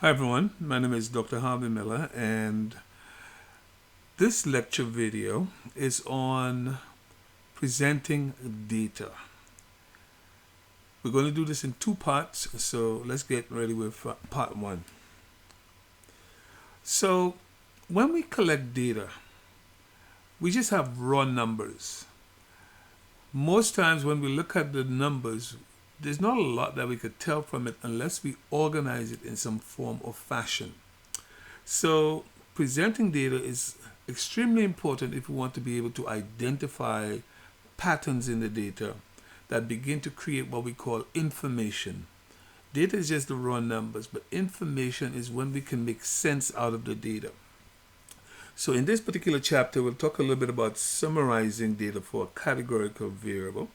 Hi everyone, my name is Dr. Harvi Millar, and this lecture video is on presenting data. We're going to do this in two parts, so let's get ready with part one. So when we collect data, we just have raw numbers. Most times when we look at the numbers, there's not a lot that we could tell from it unless we organize it in some form or fashion. So presenting data is extremely important if we want to be able to identify patterns in the data that begin to create what we call information. Data is just the raw numbers, but information is when we can make sense out of the data. So in this particular chapter, we'll talk a little bit about summarizing data for a categorical variable,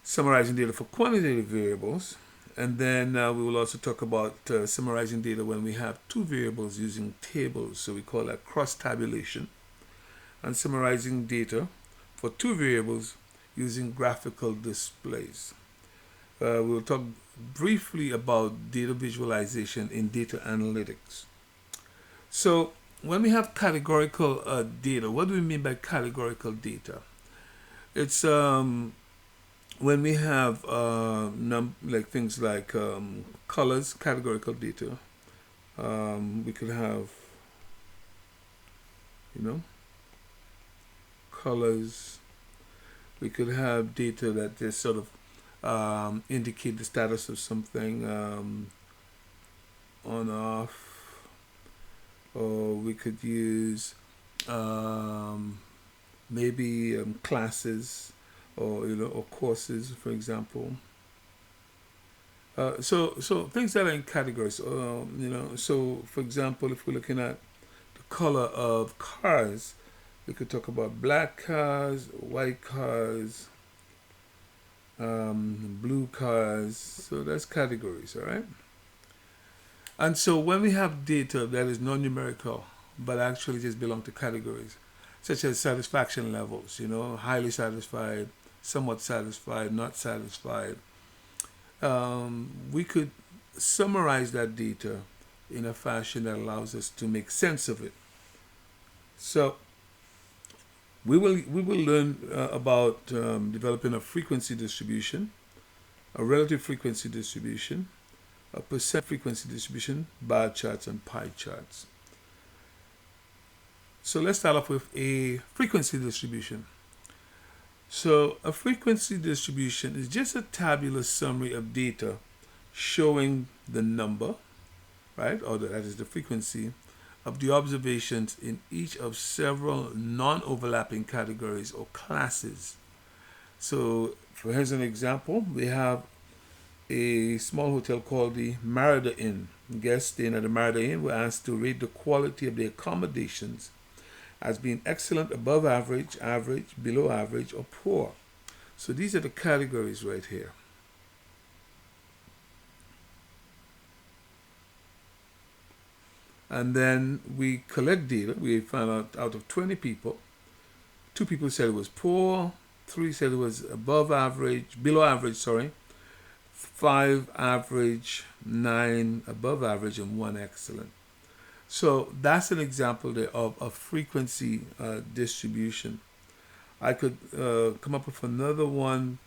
summarizing data for quantitative variables, and then we will also talk about summarizing data when we have two variables using tables. So we call that cross-tabulation, and summarizing data for two variables using graphical displays. We will talk briefly about data visualization in data analytics. So when we have categorical data, what do we mean by categorical data? It's when we have like things like colors, categorical data. We could have, colors. We could have data that just sort of indicate the status of something, on, off, or we could use maybe classes, or courses, for example. So things that are in categories. So for example, if we're looking at the color of cars, we could talk about black cars, white cars, blue cars. So that's categories, all right? And so when we have data that is non-numerical, but actually just belong to categories, such as satisfaction levels, highly satisfied, somewhat satisfied, not satisfied, we could summarize that data in a fashion that allows us to make sense of it. So we will learn about developing a frequency distribution, a relative frequency distribution, a percent frequency distribution, bar charts, and pie charts. So let's start off with a frequency distribution. So a frequency distribution is just a tabular summary of data showing the number, right, or that is the frequency of the observations in each of several non-overlapping categories or classes. So here's an example. We have a small hotel called the Merida Inn. Guests staying at the Merida Inn were asked to rate the quality of the accommodations as being excellent, above average, average, below average, or poor. So these are the categories right here. And then we collect data. We found out of 20 people, 2 people said it was poor, 3 said it was above average, below average, 5 average, 9 above average, and 1 excellent. So that's an example there of a frequency distribution. I could come up with another one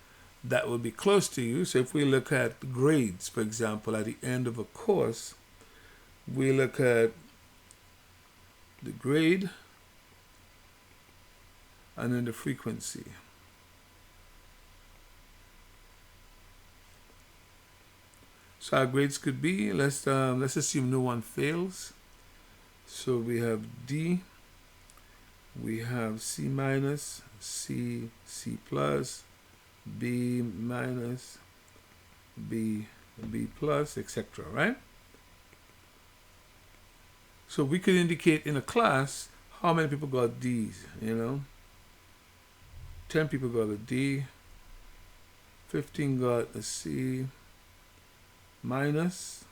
that will be close to you. So if we look at grades, for example, at the end of a course, we look at the grade and then the frequency. So our grades could be, let's assume no one fails. So we have D, we have C minus, C, C plus, B minus, B, B plus, etc., right? So we could indicate in a class how many people got D's, 10 people got a D, 15 got a C minus,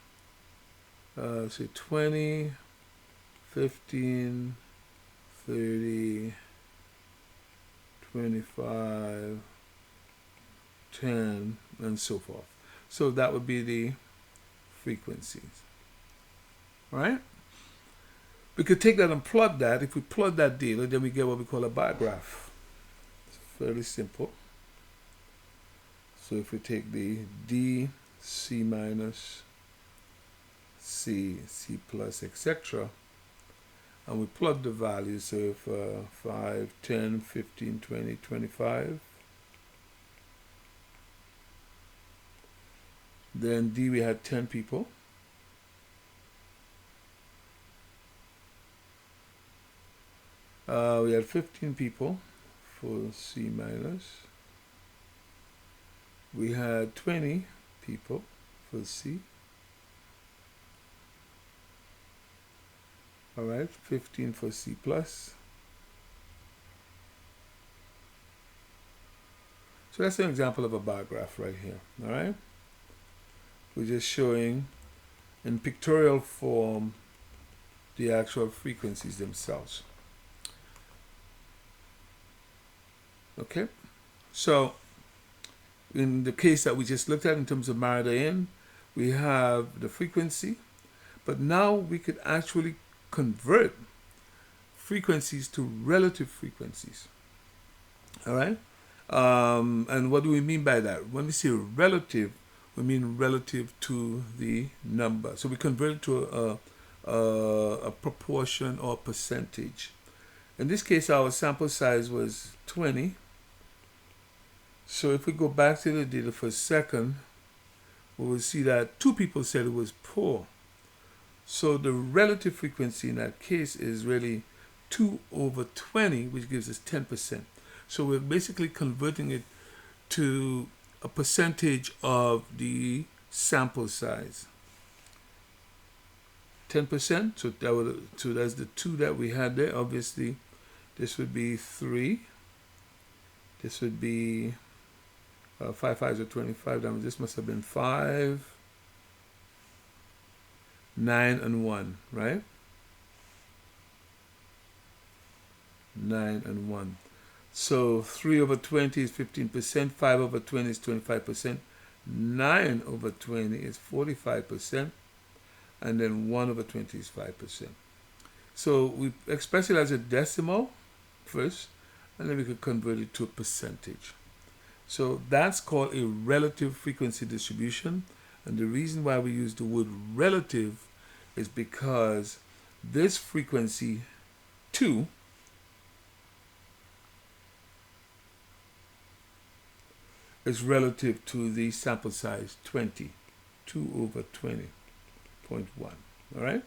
say 20, 15, 30, 25, 10, and so forth. So that would be the frequencies. right? We could take that and plot that. If we plot that data, then we get what we call a bar graph. It's fairly simple. So if we take the D, C minus, C, C plus, etc., and we plot the values of 5, 10, 15, 20, 25, then D we had 10 people. We had 15 people for C minus. We had 20 people for C. All right, 15 for C plus. So that's an example of a bar graph right here. All right, we're just showing in pictorial form the actual frequencies themselves. Okay, so in the case that we just looked at in terms of Meridian, we have the frequency, but now we could actually convert frequencies to relative frequencies. All right, and what do we mean by that? When we say relative, we mean relative to the number. So we convert it to a proportion or percentage. In this case, our sample size was 20. So if we go back to the data for a second, we will see that 2 people said it was poor. So the relative frequency in that case is really 2 over 20, which gives us 10%. So we're basically converting it to a percentage of the sample size. 10%, so that's the 2 that we had there. Obviously, this would be 3. This would be 5 5s are 25. This must have been 5, 9, and 1, right? 9 and 1. So 3 over 20 is 15%, 5 over 20 is 25%, 9 over 20 is 45%, and then 1 over 20 is 5%. So we express it as a decimal first, and then we could convert it to a percentage. So that's called a relative frequency distribution. And the reason why we use the word relative is because this frequency 2 is relative to the sample size 20, 2 over 20.1, all right?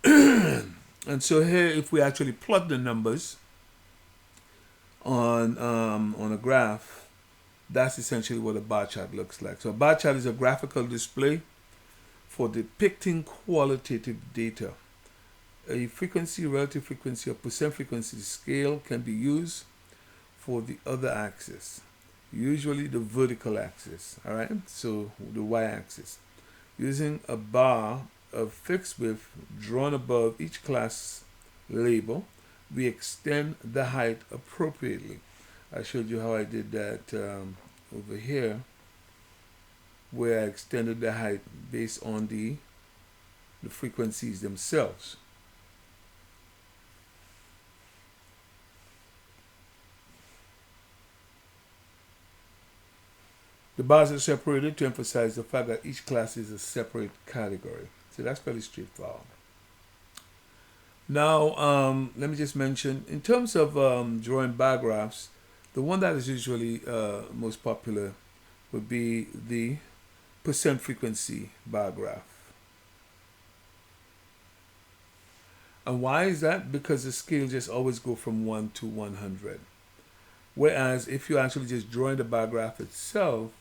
And so here, if we actually plot the numbers on a graph, that's essentially what a bar chart looks like. So a bar chart is a graphical display for depicting qualitative data. A frequency, relative frequency, or percent frequency scale can be used for the other axis, usually the vertical axis, all right? So the y-axis. Using a bar of fixed width drawn above each class label, we extend the height appropriately. I showed you how I did that over here, where I extended the height based on the frequencies themselves. The bars are separated to emphasize the fact that each class is a separate category. So that's fairly straightforward. Now, let me just mention, in terms of drawing bar graphs, the one that is usually most popular would be the percent frequency bar graph. And why is that? Because the scale just always go from 1 to 100. Whereas if you're actually just drawing the bar graph itself,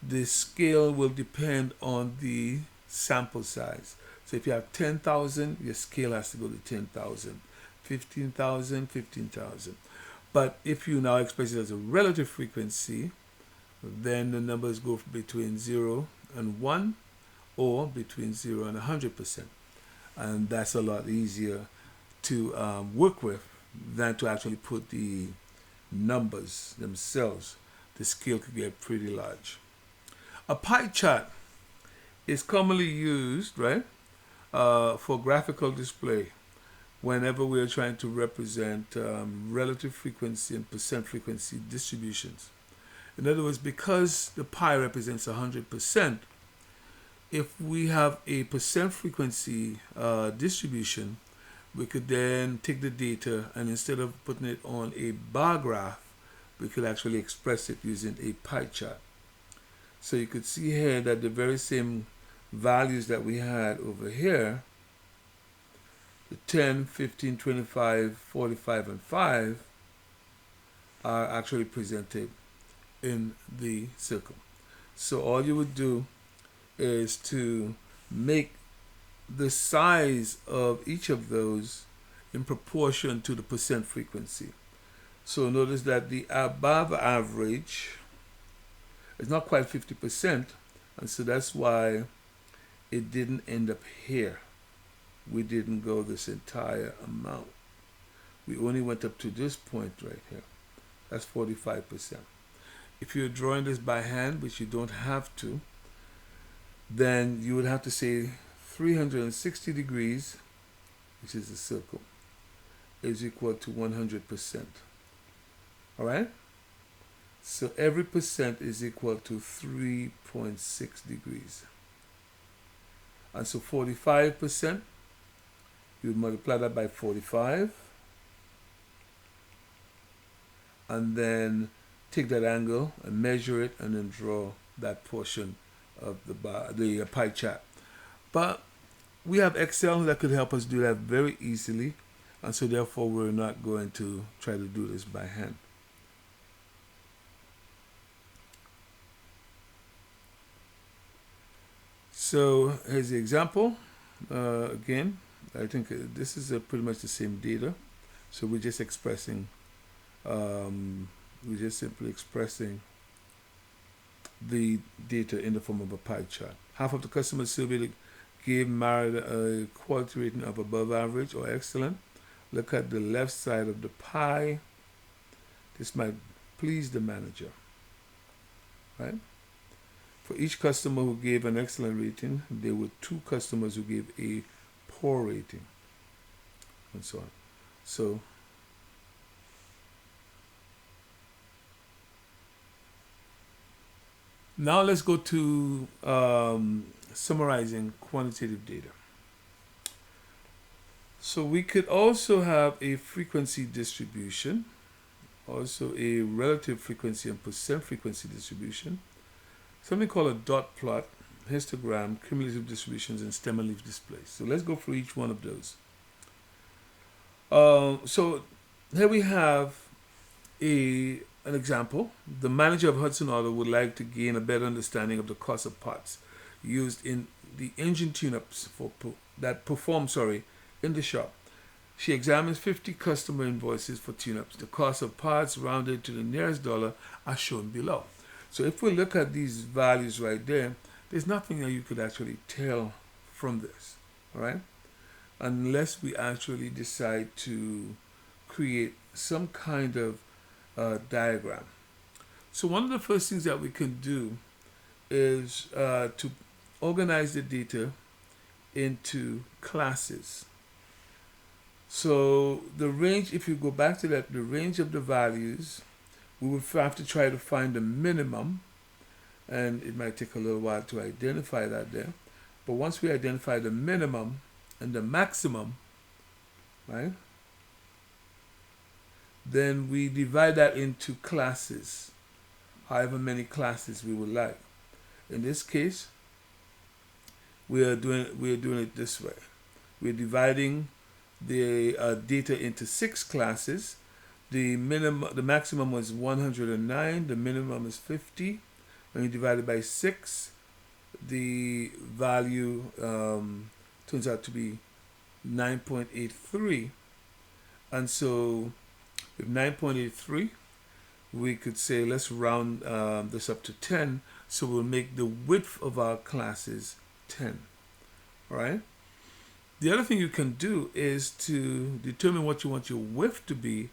the scale will depend on the sample size. So if you have 10,000, your scale has to go to 10,000. 15,000, 15,000. But if you now express it as a relative frequency, then the numbers go between 0 and 1, or between 0 and 100%. And that's a lot easier to work with than to actually put the numbers themselves. The scale could get pretty large. A pie chart is commonly used, right, for graphical display, whenever we are trying to represent relative frequency and percent frequency distributions. In other words, because the pi represents 100%, if we have a percent frequency distribution, we could then take the data and instead of putting it on a bar graph, we could actually express it using a pie chart. So you could see here that the very same values that we had over here, the 10, 15, 25, 45, and 5, are actually presented in the circle. So all you would do is to make the size of each of those in proportion to the percent frequency. So notice that the above average is not quite 50%, and so that's why it didn't end up here. We didn't go this entire amount. We only went up to this point right here. That's 45%. If you're drawing this by hand, which you don't have to, then you would have to say 360 degrees, which is a circle, is equal to 100%. All right? So every percent is equal to 3.6 degrees. And so 45%, you multiply that by 45, and then take that angle and measure it and then draw that portion of the pie chart. But we have Excel that could help us do that very easily, and so therefore we're not going to try to do this by hand. So here's the example. Again, I think this is pretty much the same data. So we're just expressing, we're just simply expressing the data in the form of a pie chart. Half of the customers surveyed gave Marriott a quality rating of above average or excellent. Look at the left side of the pie. This might please the manager, right? For each customer who gave an excellent rating, there were 2 customers who gave a poor rating, and so on. So now let's go to summarizing quantitative data. So we could also have a frequency distribution, also a relative frequency and percent frequency distribution, something called a dot plot, histogram, cumulative distributions, and stem and leaf displays. So let's go through each one of those. So here we have an example. The manager of Hudson Auto would like to gain a better understanding of the cost of parts used in the engine tune-ups that perform in the shop. She examines 50 customer invoices for tune-ups. The cost of parts rounded to the nearest dollar are shown below. So if we look at these values right there, there's nothing that you could actually tell from this, all right? Unless we actually decide to create some kind of diagram. So one of the first things that we can do is to organize the data into classes. So the range, if you go back to that, the range of the values, we would have to try to find the minimum, and it might take a little while to identify that there. But once we identify the minimum and the maximum, right, then we divide that into classes, however many classes we would like. In this case, we are doing it this way. We're dividing the data into 6 classes. The maximum was 109. The minimum is 50. When you divide it by 6, the value turns out to be 9.83. And so with 9.83, we could say let's round this up to 10. So we'll make the width of our classes 10. All right. The other thing you can do is to determine what you want your width to be,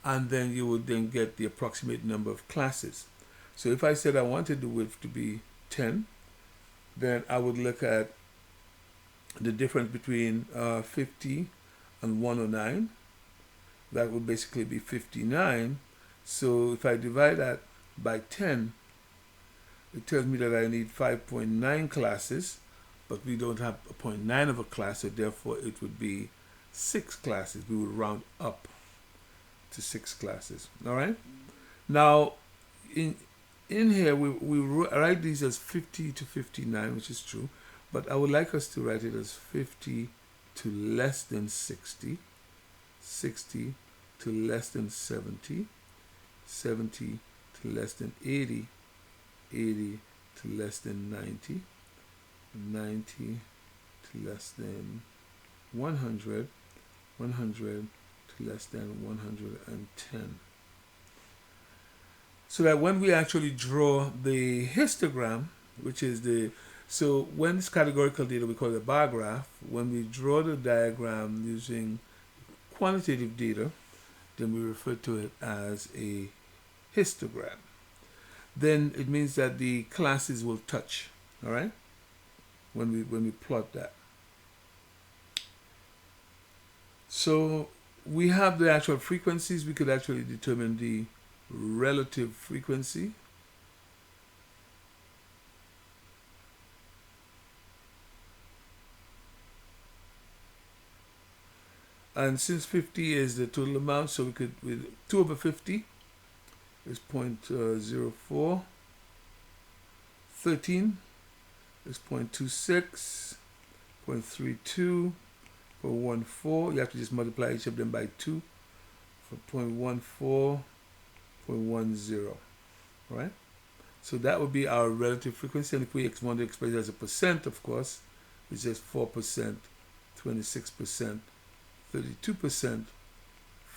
and then you would then get the approximate number of classes. So if I said I wanted the width to be 10, then I would look at the difference between 50 and 109. That would basically be 59. So if I divide that by 10, it tells me that I need 5.9 classes, but we don't have a 0.9 of a class, so therefore it would be 6 classes. We would round up to 6 classes. All right. Now, in here, we write these as 50 to 59, which is true, but I would like us to write it as 50 to less than 60, 60 to less than 70, 70 to less than 80, 80 to less than 90, 90 to less than 100, 100 to less than 110. So that when we actually draw the histogram, which is so when it's categorical data, we call it a bar graph. When we draw the diagram using quantitative data, then we refer to it as a histogram. Then it means that the classes will touch, all right, when we plot that. So we have the actual frequencies. We could actually determine the relative frequency. And since 50 is the total amount, so we could, with 2 over 50 is 0.04, 13 is 0.26, 0.32, 0.14, you have to just multiply each of them by 2, for 0.14, 0.10, right? So that would be our relative frequency, and if we want to express it as a percent, of course, it's just 4%, 26%, 32%,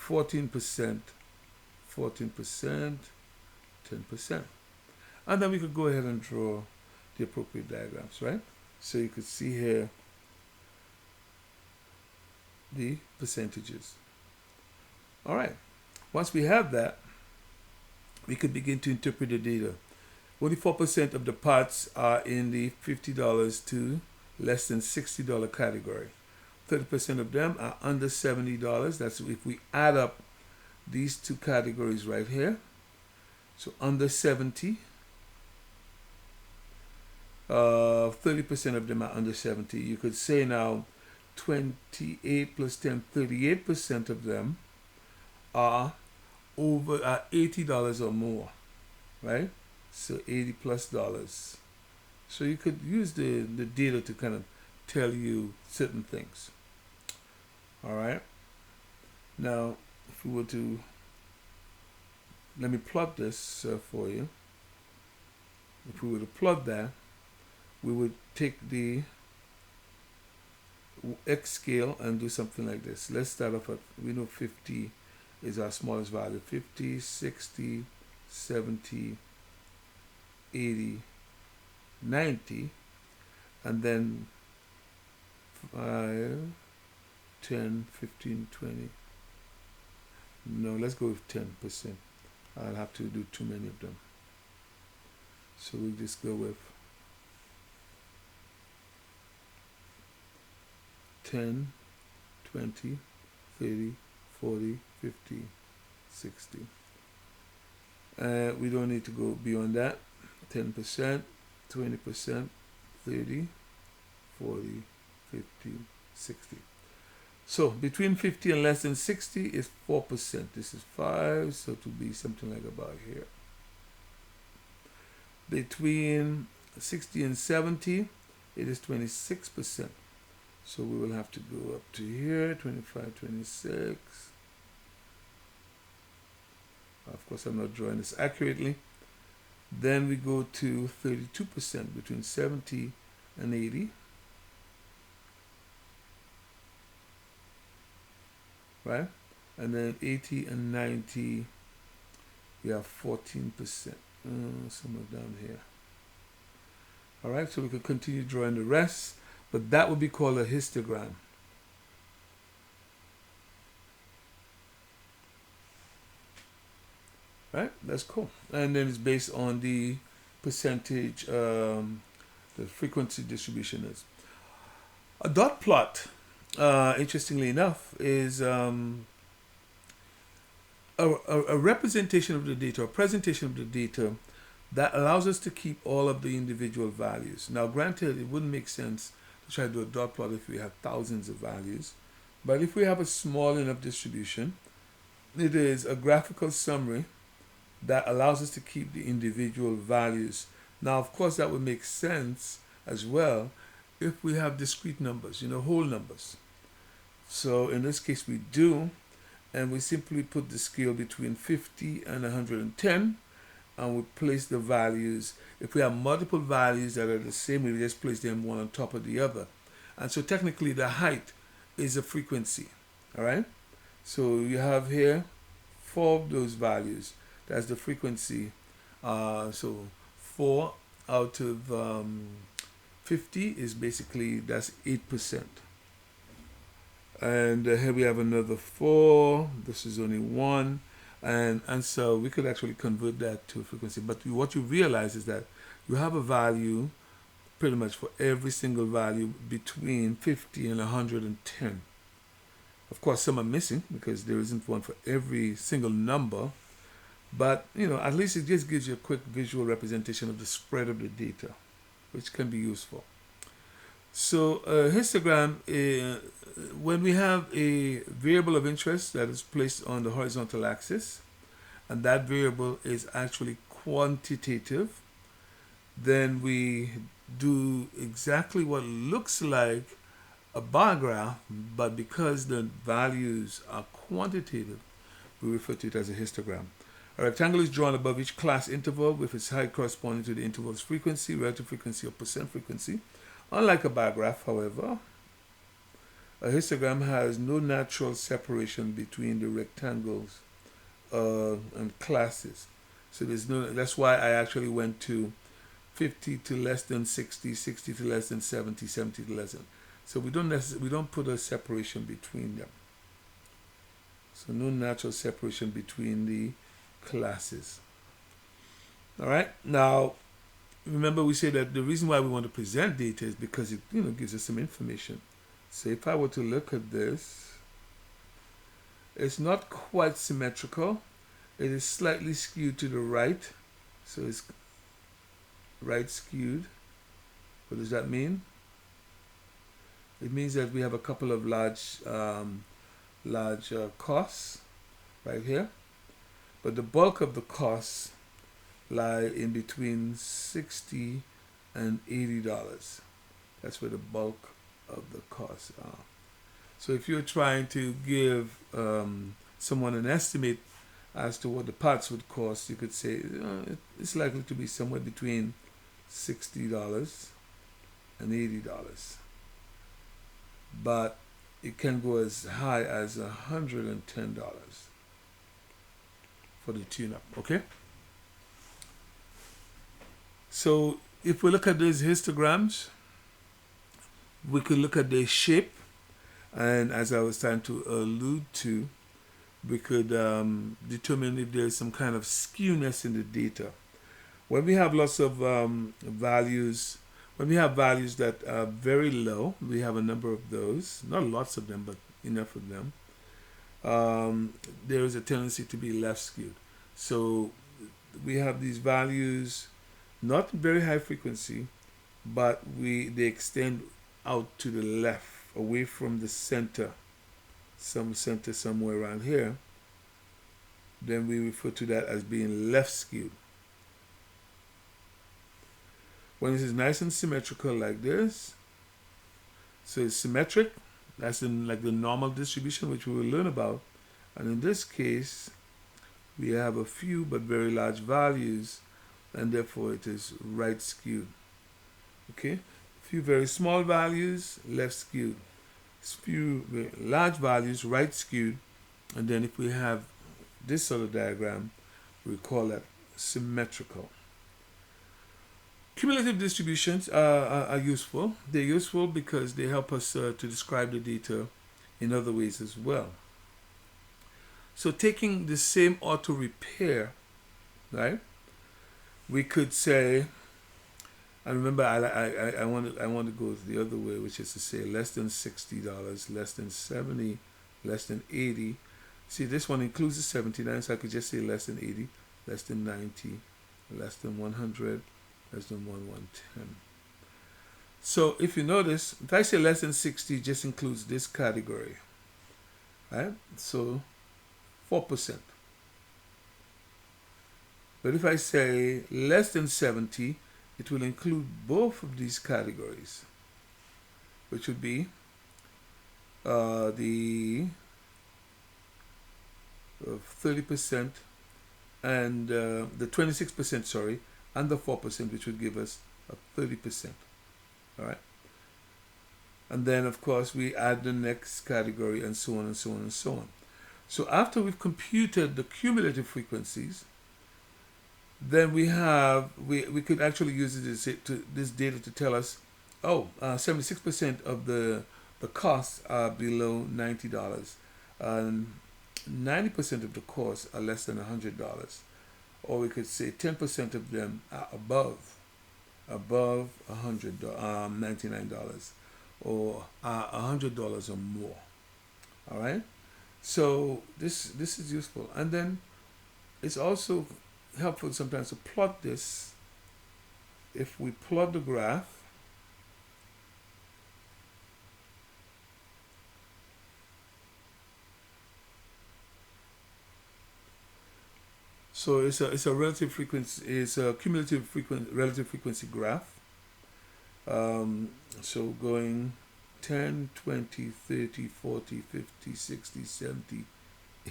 14%, 14%, 10%. And then we could go ahead and draw the appropriate diagrams, right? So you could see here the percentages. All right. Once we have that, we could begin to interpret the data. Only 4% of the parts are in the $50 to less than $60 category. 30% of them are under $70. That's if we add up these two categories right here. So under 70, 30% of them are under 70. You could say now 28 plus 10, 38% of them are over $80 or more, right? So 80 plus dollars. So you could use the data to kind of tell you certain things. All right. Now, if we were to, let me plot this for you. If we were to plot that, we would take the X scale and do something like this. Let's start off at, we know 50 is our smallest value. 50, 60, 70, 80, 90, and then 5, 10, 15, 20. No, let's go with 10%. I'll have to do too many of them. So we'll just go with 10, 20, 30, 40, 50, 60. We don't need to go beyond that. 10%, 20%, 30, 40, 50, 60. So between 50 and less than 60 is 4%. This is 5, so it will be something like about here. Between 60 and 70, it is 26%. So we will have to go up to here, 25, 26. Of course, I'm not drawing this accurately. Then we go to 32% between 70 and 80. Right? And then 80 and 90, we have 14%. Somewhere down here. All right, so we could continue drawing the rest, but that would be called a histogram. Right? That's cool. And then it's based on the percentage, the frequency distribution is. A dot plot, interestingly enough, is a representation of the data, a presentation of the data that allows us to keep all of the individual values. Now, granted, it wouldn't make sense to try to do a dot plot if we have thousands of values, but if we have a small enough distribution, it is a graphical summary that allows us to keep the individual values. Now, of course, that would make sense as well if we have discrete numbers, whole numbers. So in this case, we do, and we simply put the scale between 50 and 110, and we place the values. If we have multiple values that are the same, we just place them one on top of the other. And so technically the height is a frequency, all right? So you have here 4 of those values. That's the frequency. So 4 out of 50 is basically, that's 8%. And here we have another 4. This is only 1. And so we could actually convert that to a frequency. But what you realize is that you have a value pretty much for every single value between 50 and 110. Of course, some are missing because there isn't one for every single number. But, at least it just gives you a quick visual representation of the spread of the data, which can be useful. So histogram, when we have a variable of interest that is placed on the horizontal axis, and that variable is actually quantitative, then we do exactly what looks like a bar graph, but because the values are quantitative, we refer to it as a histogram. A rectangle is drawn above each class interval with its height corresponding to the interval's frequency, relative frequency, or percent frequency. Unlike a bar graph, however, a histogram has no natural separation between the rectangles and classes. So that's why I actually went to 50 to less than 60, 60 to less than 70, 70 to less than. So we don't put a separation between them. So no natural separation between the classes. All right. Now, remember we said that the reason why we want to present data is because it gives us some information. So if I were to look at this, it's not quite symmetrical. It is slightly skewed to the right. So it's right skewed. What does that mean? It means that we have a couple of large costs right here. But the bulk of the costs lie in between $60 and $80. That's where the bulk of the costs are. So if you're trying to give someone an estimate as to what the parts would cost, you could say it's likely to be somewhere between $60 and $80. But it can go as high as $110 for the tune-up, okay? So if we look at these histograms, we could look at their shape, and as I was trying to allude to, we could determine if there's some kind of skewness in the data. When we have lots of values, when we have values that are very low, we have a number of those, not lots of them, but enough of them, there is a tendency to be left skewed. So we have these values, not very high frequency, but they extend out to the left, away from the center, some center somewhere around here. Then we refer to that as being left skewed. When it is nice and symmetrical like this, so it's symmetric, that's in like the normal distribution, which we will learn about. And in this case, we have a few but very large values, and therefore it is right skewed. Okay, a few very small values, left skewed. Few very large values, right skewed. And then if we have this sort of diagram, we call that symmetrical. Cumulative distributions are useful. They're useful because they help us to describe the data in other ways as well. So taking the same auto repair, right, we could say And remember, I want to go the other way, which is to say less than $60, less than 70, less than 80. See, this one includes the 79, so I could just say less than 80, less than 90, less than 100, less than 110. So if you notice, if I say less than 60, it just includes this category, right? So 4%. But if I say less than 70, it will include both of these categories, which would be the 30% and the 26%, sorry, and the 4%, which would give us a 30%. All right. And then, of course, we add the next category and so on and so on and so on. So after we've computed the cumulative frequencies, then we could actually use this data to tell us, 76% of the costs are below $90, and 90% of the costs are less than $100, or we could say 10% of them are above $99, or $100 or more. All right. So this is useful, and then it's also helpful sometimes to plot this. If we plot the graph, so it's a relative frequency, it's a cumulative relative frequency graph. So going 10, 20, 30, 40, 50, 60, 70,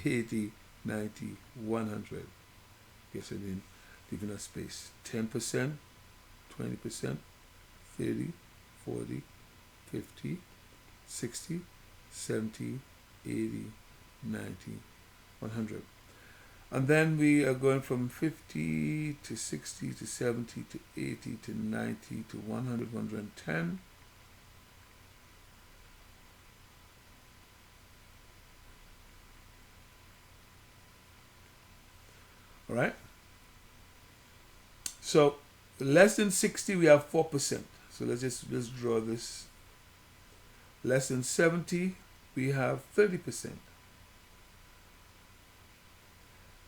80, 90, 100. Yes, I mean, giving us space. 10%, 20%, 30, 40, 50, 60, 70, 80, 90, 100. And then we are going from 50 to 60 to 70 to 80 to 90 to 100, 110. All right. So less than 60, we have 4%. So let's draw this. Less than 70, we have 30%.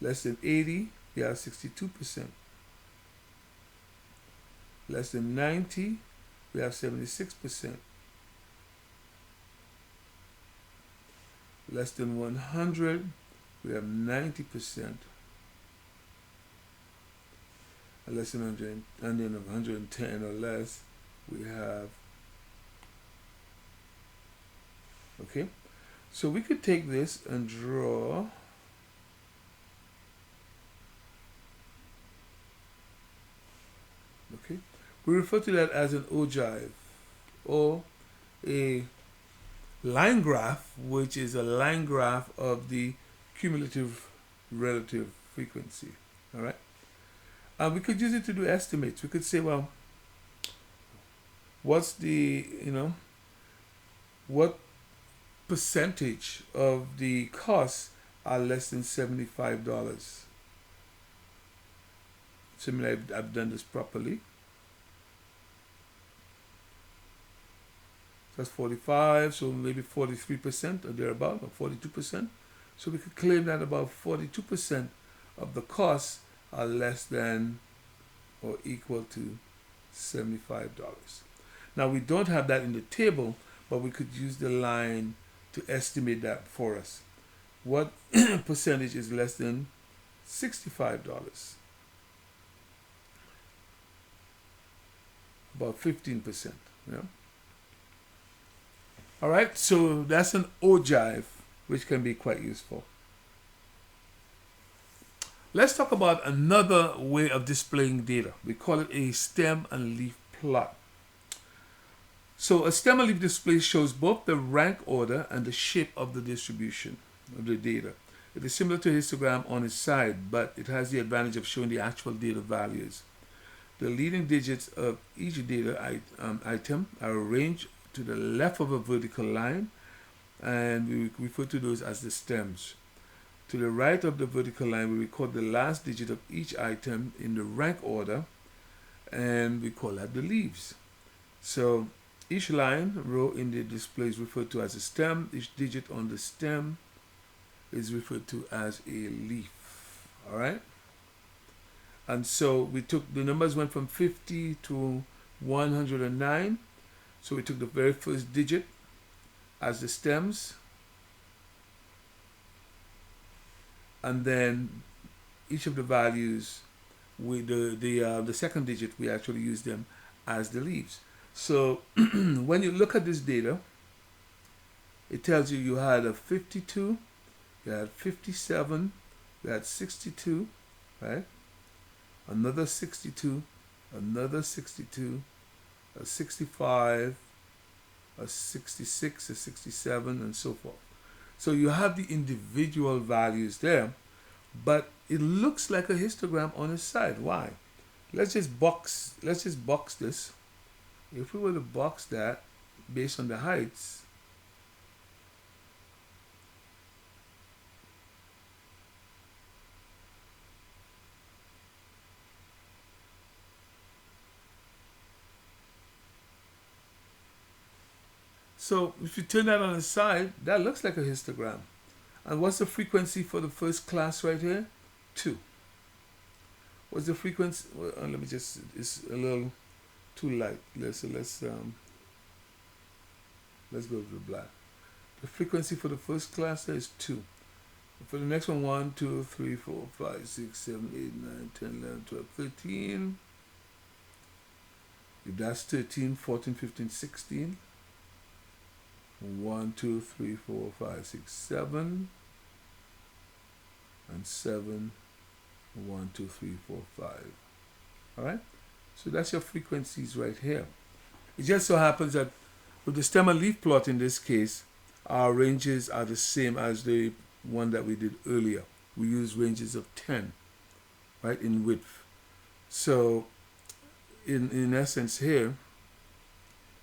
Less than 80, we have 62%. Less than 90, we have 76%. Less than 100, we have 90%. And less than 100, and then of 110 or less, we have, okay? So we could take this and draw okay, we refer to that as an ogive, or a line graph, which is a line graph of the cumulative relative frequency. All right, and we could use it to do estimates. We could say, well, what's the what percentage of the costs are less than $75? Similarly, I've done this properly. That's 45, so maybe 43% or thereabout, or 42%. So we could claim that about 42% of the costs are less than or equal to $75. Now we don't have that in the table, but we could use the line to estimate that for us. What percentage is less than $65? About 15%. Yeah. All right, so that's an ogive, which can be quite useful. Let's talk about another way of displaying data. We call it a stem and leaf plot. So a stem and leaf display shows both the rank order and the shape of the distribution of the data. It is similar to a histogram on its side, but it has the advantage of showing the actual data values. The leading digits of each data item are arranged to the left of a vertical line, and we refer to those as the stems. To the right of the vertical line, we record the last digit of each item in the rank order, and we call that the leaves. So each line, row in the display is referred to as a stem. Each digit on the stem is referred to as a leaf. All right? And so we took, the numbers went from 50 to 109. So we took the very first digit as the stems, and then each of the values, the second digit, we actually use them as the leaves. So when you look at this data, it tells you had a 52, you had 57, you had 62, right? Another 62, another 62, a 65, a 66, a 67, and so forth. So you have the individual values there, but it looks like a histogram on the side. Why? Let's just box this. If we were to box that based on the heights, so if you turn that on the side, that looks like a histogram. And what's the frequency for the first class right here? 2. What's the frequency? Well, let me just, it's a little too light. Let's go to the black. The frequency for the first class there is 2. For the next one, 1, 2, 3, 4, 5, 6, 7, 8, 9, 10, 11, 12, 13. If that's 13, 14, 15, 16. 1, 2, 3, 4, 5, 6, 7. And 7. 1, 2, 3, 4, 5. Alright? So that's your frequencies right here. It just so happens that with the stem and leaf plot in this case, our ranges are the same as the one that we did earlier. We use ranges of 10, right, in width. So in essence here,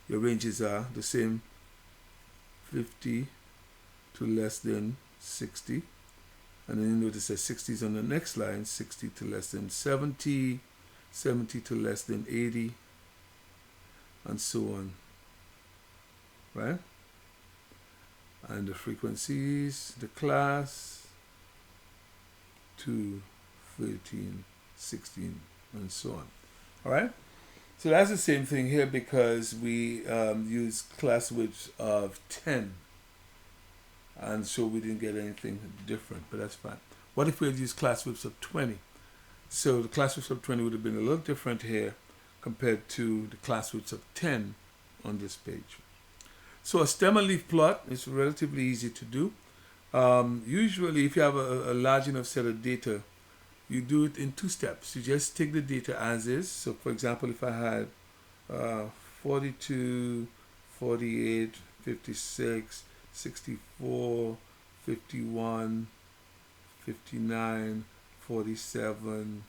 your ranges are the same, 50 to less than 60. And then you notice that 60 is on the next line, 60 to less than 70, 70 to less than 80, and so on. Right? And the frequencies, the class, 2, 13, 16, and so on. Alright? So that's the same thing here because we use class widths of 10. And so we didn't get anything different, but that's fine. What if we had used class widths of 20? So the class widths of 20 would have been a little different here compared to the class widths of 10 on this page. So a stem and leaf plot is relatively easy to do. Usually if you have a large enough set of data, you do it in 2 steps. You just take the data as is. So for example, if I had 42, 48, 56, 64, 51, 59, 47,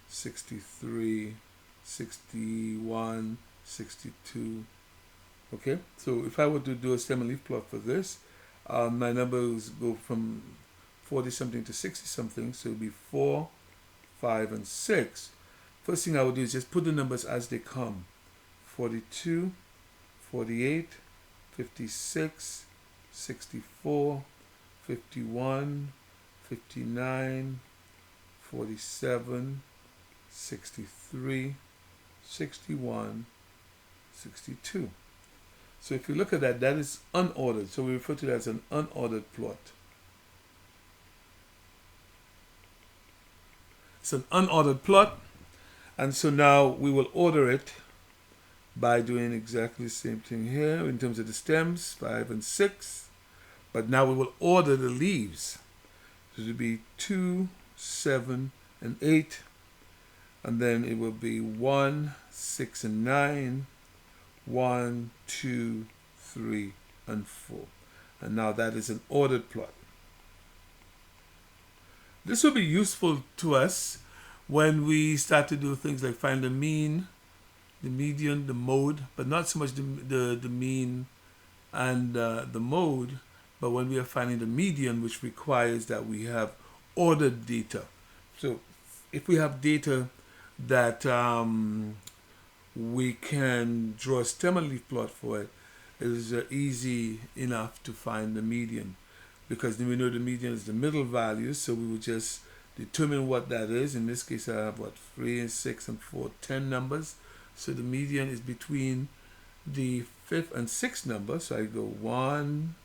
63, 61, 62. Okay, so if I were to do a stem and leaf plot for this, my numbers go from 40 something to 60 something, so it would be 4, 5, and 6. First thing I would do is just put the numbers as they come. 42, 48, 56, 64, 51, 59, 47, 63, 61, 62. So if you look at that, that is unordered. So we refer to that as an unordered plot. It's an unordered plot. And so now we will order it by doing exactly the same thing here in terms of the stems, 5 and 6. But now we will order the leaves. So it will be 2, 7, and 8. And then it will be 1, 6, and 9. 1, 2, 3, and 4. And now that is an ordered plot. This will be useful to us when we start to do things like find the mean, the median, the mode, but not so much the mean and the mode, but when we are finding the median, which requires that we have ordered data. So if we have data that we can draw a stem and leaf plot for it. It is easy enough to find the median, because we know the median is the middle value, so we would just determine what that is. In this case, I have 3 and 6 and 4, 10 numbers. So the median is between the 5th and 6th number. So I go 1,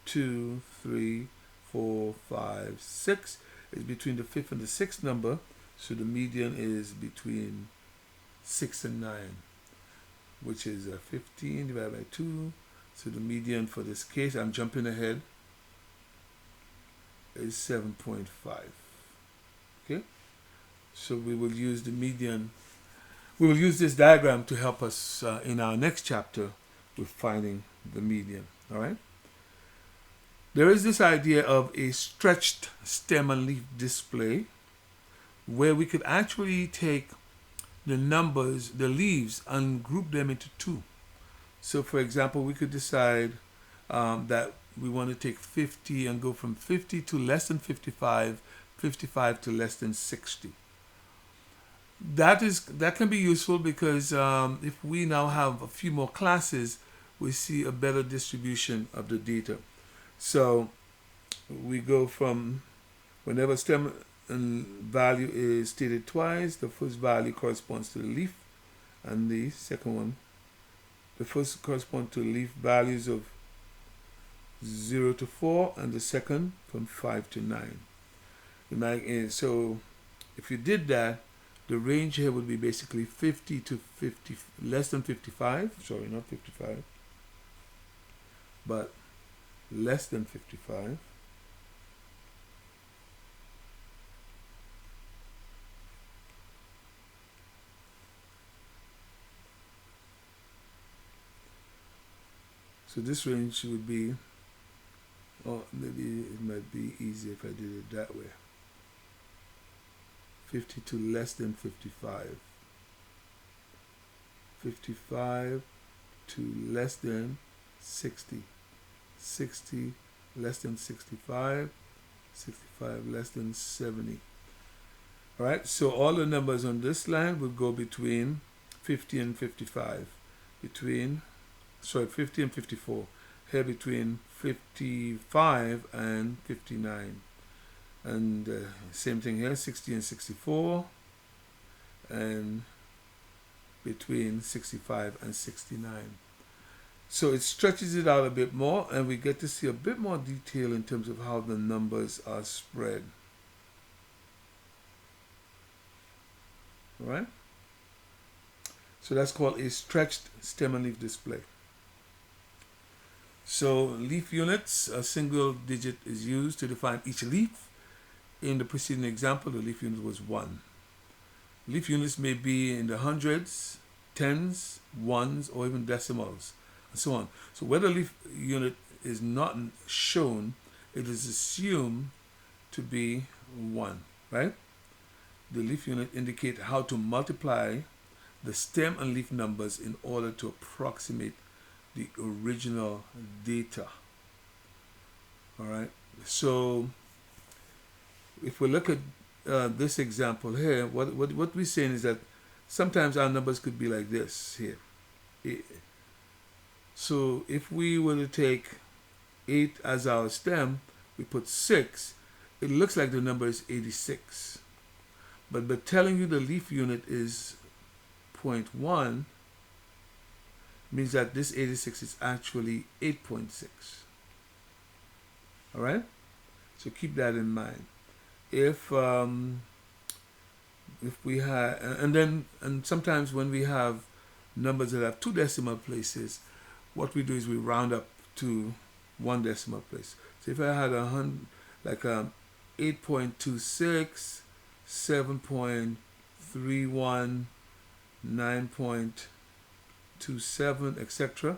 2, 3, 4, 5, 6. It's between the 5th and the 6th number. So the median is between 6 and 9, which is 15 divided by 2. So the median for this case, I'm jumping ahead, is 7.5. Okay, so we will use the median. We will use this diagram to help us in our next chapter with finding the median. All right. There is this idea of a stretched stem and leaf display, where we could actually take the numbers, the leaves, and group them into two. So for example, we could decide that we want to take 50 and go from 50 to less than 55, 55 to less than 60. That can be useful because if we now have a few more classes, we see a better distribution of the data. So we go from, whenever stem and value is stated twice, the first value corresponds to the leaf, and the second one, the first corresponds to leaf values of 0 to 4, and the second from 5 to 9. So if you did that, the range here would be basically 50 to 50, less than 55, sorry, not 55, but less than 55. So this range would be, oh, maybe it might be easier if I did it that way. 50 to less than 55. 55 to less than 60. 60 less than 65. 65 less than 70. All right, so all the numbers on this line would go between 50 and 55. 50 and 54. Here between 55 and 59. And same thing here, 60 and 64, and between 65 and 69. So it stretches it out a bit more, and we get to see a bit more detail in terms of how the numbers are spread. All right? So that's called a stretched stem and leaf display. So leaf units, a single digit is used to define each leaf. In the preceding example, the leaf unit was 1. Leaf units may be in the hundreds, tens, ones, or even decimals, and so on. So where the leaf unit is not shown, it is assumed to be 1, right? The leaf unit indicate how to multiply the stem and leaf numbers in order to approximate the original data. All right, so if we look at this example here, what we're saying is that sometimes our numbers could be like this here. So if we were to take 8 as our stem, we put 6, it looks like the number is 86. But by telling you the leaf unit is 0.1, means that this 86 is actually 8.6. All right? So keep that in mind. If we have, and sometimes when we have numbers that have 2 decimal places, what we do is we round up to 1 decimal place. So if I had 8.26, 7.31, 9.27, etc.,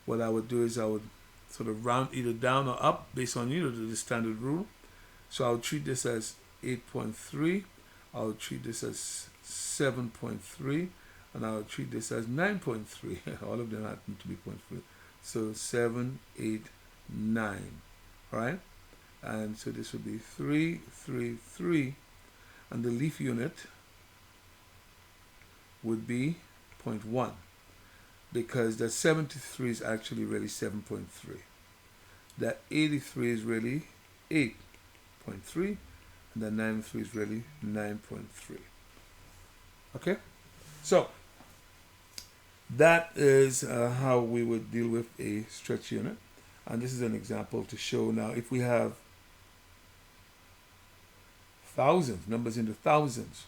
what I would do is I would sort of round either down or up based on the standard rule. So I would treat this as 8.3, I would treat this as 7.3, and I would treat this as 9.3. All of them happen to be 0.3. So 7, 8, 9. All right? And so this would be 3, 3, 3. And the leaf unit would be 0.1, because that 73 is actually really 7.3. That 83 is really 8.3, and that 93 is really 9.3. Okay? So, that is how we would deal with a stretch unit. And this is an example to show now if we have thousands, numbers in the thousands.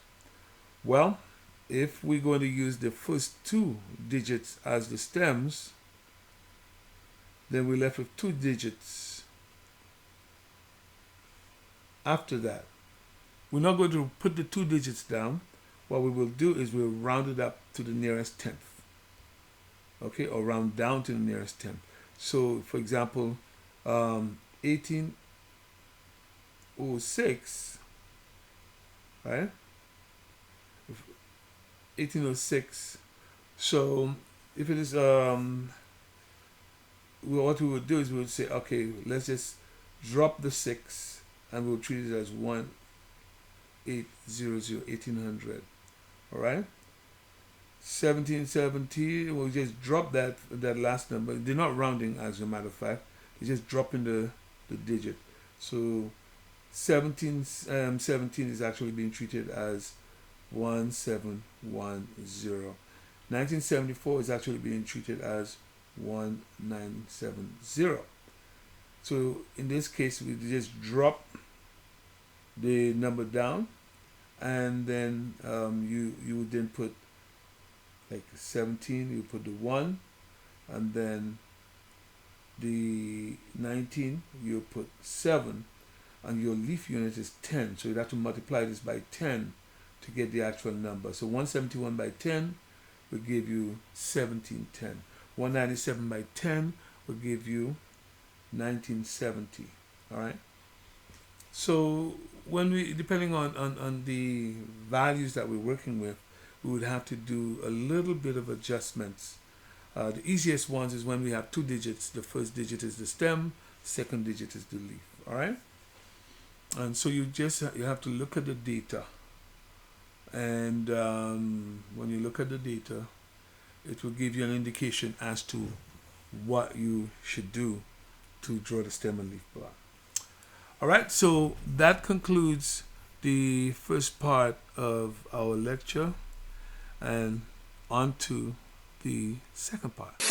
Well, if we're going to use the first two digits as the stems, then we're left with 2 digits after that. We're not going to put the 2 digits down. What we will do is we'll round it up to the nearest tenth. Okay, or round down to the nearest tenth. So, for example, 1806, right? 1806. So, if it is, what we would do is we would say, okay, let's just drop the 6 and we'll treat it as 1800. All right? 1770, we'll just drop that last number. They're not rounding, as a matter of fact. They're just dropping the digit. So 1717 is actually being treated as 1710. 1974 is actually being treated as 1970. So in this case, we just drop the number down, and then you would then put like 17, you put the 1, and then the 19, you put 7, and your leaf unit is 10. So you'd have to multiply this by 10 to get the actual number. So 171 by 10 will give you 1710. 197 by 10 will give you 1970. All right. So when we, depending on the values that we're working with, we would have to do a little bit of adjustments. The easiest ones is when we have 2 digits. The first digit is the stem, second digit is the leaf. All right. And so you have to look at the data. And when you look at the data, it will give you an indication as to what you should do to draw the stem and leaf block. All right, so that concludes the first part of our lecture, and on to the second part.